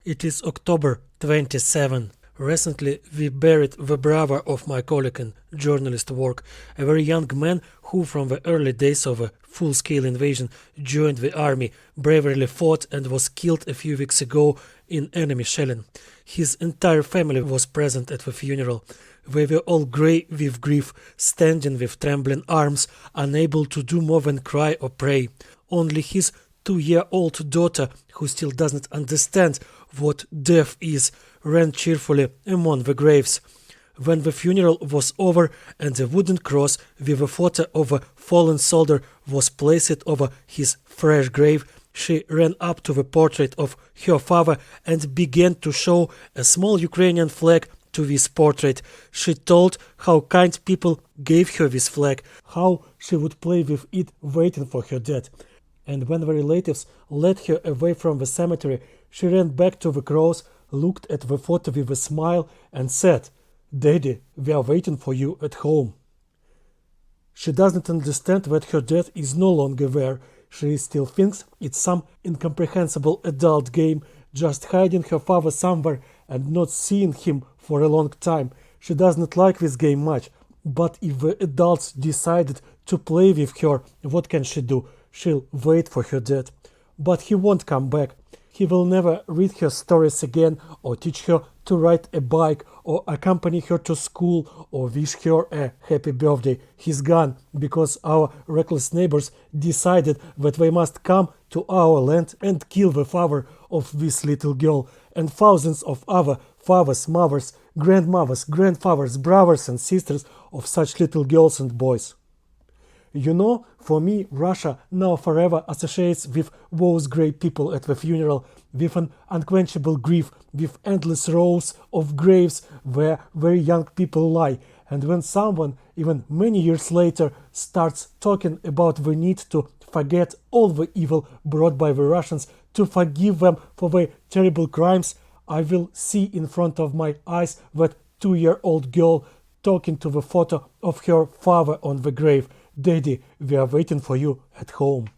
It is October 27. Recently, we buried the brother of my colleague in journalist work, a very young man who, from the early days of a full-scale invasion, joined the army, bravely fought and was killed a few weeks ago in enemy shelling. His entire family was present at the funeral. They were all grey with grief, standing with trembling arms, unable to do more than cry or pray. Only his 2-year-old daughter, who still doesn't understand what death is, ran cheerfully among the graves. When the funeral was over and a wooden cross with a photo of a fallen soldier was placed over his fresh grave, she ran up to the portrait of her father and began to show a small Ukrainian flag to this portrait. She told how kind people gave her this flag, how she would play with it waiting for her dad. And when the relatives led her away from the cemetery, she ran back to the cross, looked at the photo with a smile and said, "Daddy, we are waiting for you at home." She doesn't understand that her dad is no longer there. She still thinks it's some incomprehensible adult game, just hiding her father somewhere and not seeing him for a long time. She doesn't like this game much, but if the adults decided to play with her, what can she do? She'll wait for her dad. But he won't come back. He will never read her stories again, or teach her to ride a bike, or accompany her to school, or wish her a happy birthday. He's gone because our reckless neighbors decided that they must come to our land and kill the father of this little girl, and thousands of other fathers, mothers, grandmothers, grandfathers, brothers and sisters of such little girls and boys. You know, for me, Russia now forever associates with those grey people at the funeral, with an unquenchable grief, with endless rows of graves where very young people lie. And when someone, even many years later, starts talking about the need to forget all the evil brought by the Russians, to forgive them for their terrible crimes, I will see in front of my eyes that 2-year-old girl talking to the photo of her father on the grave. "Daddy, we are waiting for you at home."